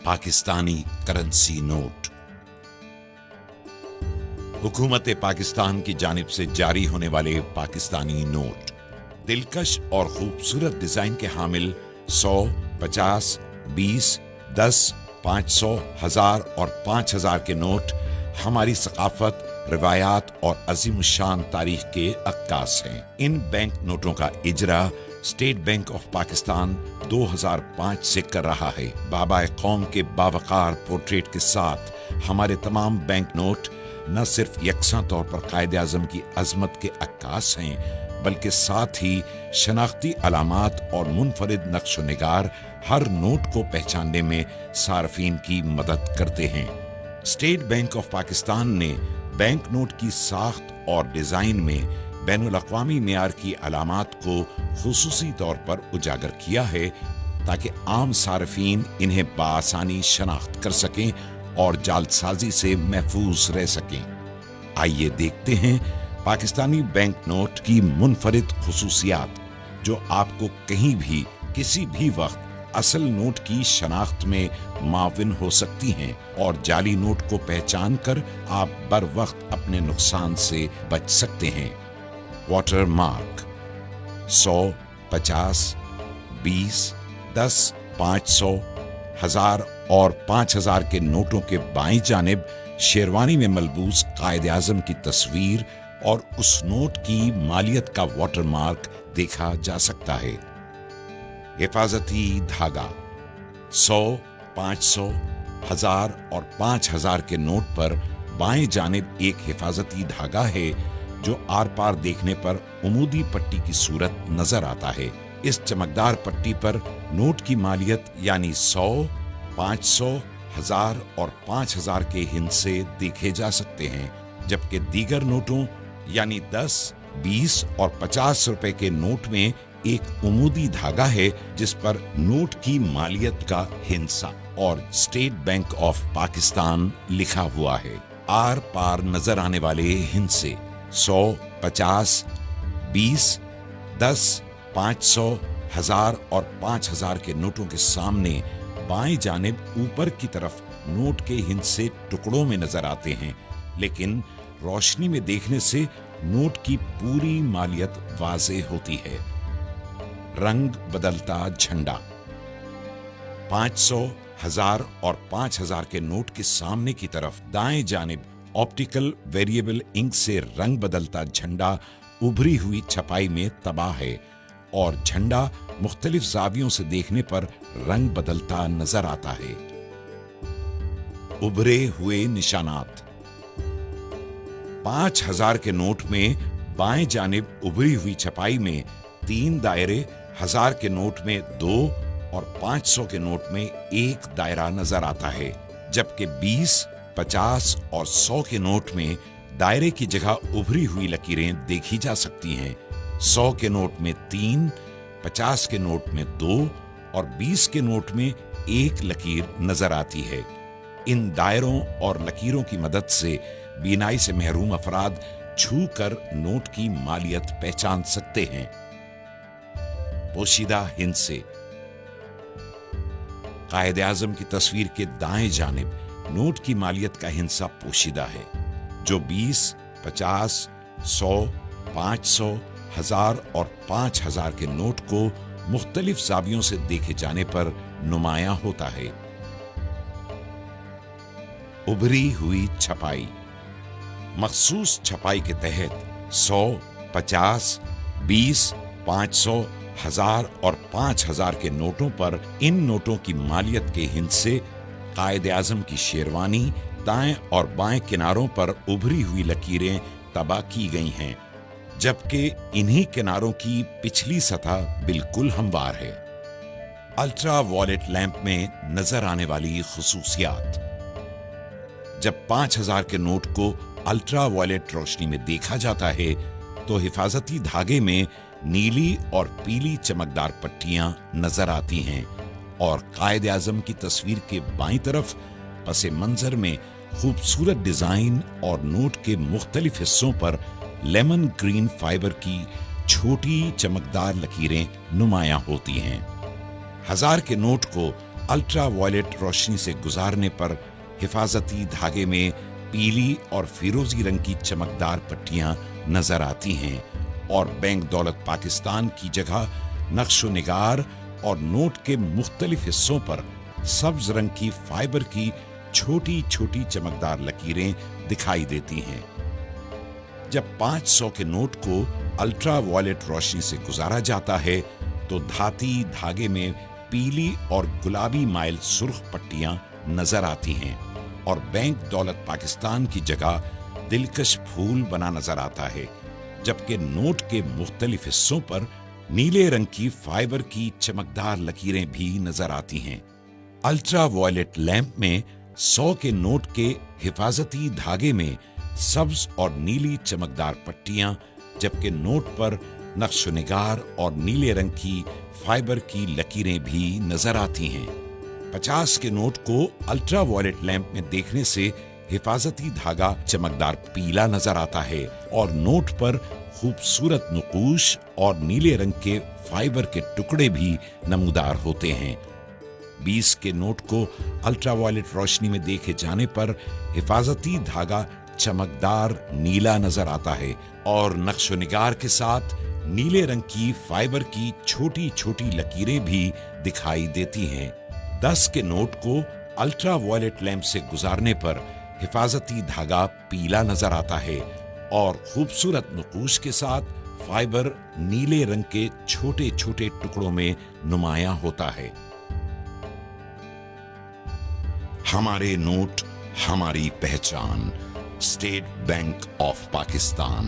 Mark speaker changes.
Speaker 1: Pakistani currency note. हुकूमत पाकिस्तान की जानिब से जारी होने वाले पाकिस्तानी नोट दिलकश और खूबसूरत डिजाइन के हामिल 100, 50, 20, 10, 500, 1000 और 5000 के नोट हमारी सकाफत, रिवायात और अजीमुशान तारीख के अक्कास हैं। इन बैंक नोटों का इजरा स्टेट बैंक ऑफ पाकिस्तान 2005 से कर रहा है। बाबा कौम के बावकार पोर्ट्रेट के साथ हमारे तमाम बैंक नोट न सिर्फ यकसा तौर पर कायदे आज़म की अजमत के अक्कास हैं, बल्कि साथ ही शनाख्ती अलामात और मुनफरिद नक्श व निगार हर नोट को पहचानने में सार्फिन की मदद करते हैं। स्टेट बैंक ऑफ पाकिस्तान ने बैंक नोट की साख्त और डिजाइन में बैनुल अक़वामी मेयार की अलामात को खुसूसी तौर पर उजागर किया है, ताकि आम सार्फिन इन्हें बआसानी शनाख्त कर सकें और जालसाजी से महफूज रह सकें। आइए देखते हैं पाकिस्तानी बैंक नोट की मुनफरिद खुसूसियात, जो आपको कहीं भी किसी भी वक्त असल नोट की शनाख्त में माविन हो सकती हैं और जाली नोट को पहचान कर आप बर वक्त अपने नुकसान से बच सकते हैं। वाटर मार्क 100, 50, 20, 10, 500, 1000 और 5000 के नोटों के बाईं जानिब शेरवानी में मलबूस कायदे आज़म की तस्वीर और उस नोट की मालियत का वाटर मार्क देखा जा सकता है। हिफाजती धागा 100, 500, 1000 और 5000 के नोट पर बाएं जानिब एक हिफाजती धागा है, जो आर पार देखने पर उमूदी पट्टी की सूरत नजर आता है। इस चमकदार पट्टी पर नोट की मालियत यानी 100, 500, 1000 और 5000 के हिस्से देखे जा सकते हैं, जबकि दीगर नोटों यानी 10, 20 और 50 रुपए के नोट में एक उमूदी धागा है, जिस पर नोट की मालियत का हिस्सा और स्टेट बैंक ऑफ पाकिस्तान लिखा हुआ है। आर पार नजर आने वाले हिस्से 100, 50, 20, 10, 500, 1000 और 5000 के नोटों के सामने बाएं जानिब ऊपर की तरफ नोट के हिस्से टुकड़ों में नजर आते हैं, लेकिन रोशनी में देखने से नोट की पूरी मालियत वाज़ेह होती है। रंग बदलता झंडा 500, 1000 और 5000 के नोट के सामने की तरफ दाएं जानिब ऑप्टिकल वेरिएबल इंक से रंग बदलता झंडा उभरी हुई छपाई में तबाह है और झंडा मुख्तलिफ जावियों से देखने पर रंग बदलता नजर आता है। उभरे हुए निशानात 5000 के नोट में बाएं जानिब उभरी हुई छपाई में 3 दायरे, 1000 के नोट में 2 और 500 के नोट में 1 दायरा नजर आता है, जबकि 20, 50 और 100 के नोट में दायरे की जगह उभरी हुई लकीरें देखी जा सकती हैं। 100 के नोट में 3, 50 के नोट में 2 और 20 के नोट में 1 लकीर नजर आती है। इन दायरों और लकीरों की मदद से बीनाई से महरूम अफराद छू कर नोट की मालियत पहचान सकते हैं। पोशीदा हिस्से कायदे आज़म की तस्वीर के दाएं जानिब नोट की मालियत का हिस्सा पोशीदा है, जो 20, 50, 100, 500, 1000 और 5000 के नोट को मुख्तलिफ जावियों से देखे जाने पर नुमायां होता है। उभरी हुई छपाई मखसूस छपाई के तहत 100, 50, 20, 500, 1000 और 5000 के नोटों पर इन नोटों की मालियत के हिस्से कायदे आज़म की शेरवानी दाएं और बाएं किनारों पर उभरी हुई लकीरें तबाह की गई हैं, जबकि इन्हीं किनारों की पिछली सतह बिल्कुल हमवार है। अल्ट्रा वॉलेट लैंप में नजर आने वाली खुसूसियात जब 5000 के नोट को अल्ट्रा वॉलेट रोशनी में देखा जाता है, तो हिफाजती धागे में नीली और पीली चमकदार पट्टियां नजर आती हैं और कायदे आज़म की तस्वीर के बाईं तरफ पसे मंजर में खूबसूरत डिजाइन और नोट के मुख्तलिफ हिस्सों पर लेमन ग्रीन फाइबर की छोटी चमकदार लकीरें नुमायां होती हैं। 1000 के नोट को अल्ट्रा वायलेट रोशनी से गुजारने पर हिफाजती धागे में पीली और फिरोजी रंग की चमकदार पट्टियां नजर आती हैं और बैंक दौलत पाकिस्तान की जगह नक्शो निगार और नोट के मुख्तलिफ हिस्सों पर सब्ज रंग की फाइबर की छोटी छोटी चमकदार लकीरें दिखाई देती हैं। जब 500 के नोट को अल्ट्रा वायलेट रोशनी से गुजारा जाता है तो धाती धागे में पीली और गुलाबी माइल सुर्ख पट्टियां नजर आती हैं और बैंक दौलत पाकिस्तान की जगह दिलकश फूल बना नजर आता है, जबकि नोट के मुख्तलिफ हिस्सों पर नीले रंग की फाइबर की चमकदार लकीरें भी नजर आती हैं। अल्ट्रा वायलेट लैंप में 100 के नोट के हिफाजती धागे में सब्ज और नीली चमकदार पट्टियां, जबकि नोट पर नक्शो निगार और नीले रंग की फाइबर की लकीरें भी नजर आती हैं। 50 के नोट को अल्ट्रा वायलेट लैंप में देखने से हिफाजती धागा चमकदार पीला नजर आता है और नोट पर खूबसूरत नुकूश और नीले रंग के फाइबर के टुकड़े भी नमूदार होते हैं। 20 के नोट को अल्ट्रा वायलेट रोशनी में देखे जाने पर हिफाजती धागा चमकदार नीला नजर आता है और नक्शो निगार के साथ नीले रंग की फाइबर की छोटी छोटी लकीरें भी दिखाई देती हैं। 10 के नोट को अल्ट्रा वायलेट लैंप से गुजारने पर हिफाजती धागा पीला नजर आता है और खूबसूरत नुकूश के साथ फाइबर नीले रंग के छोटे छोटे टुकड़ों में नुमायां होता है। हमारे नोट, हमारी पहचान। State bank of Pakistan.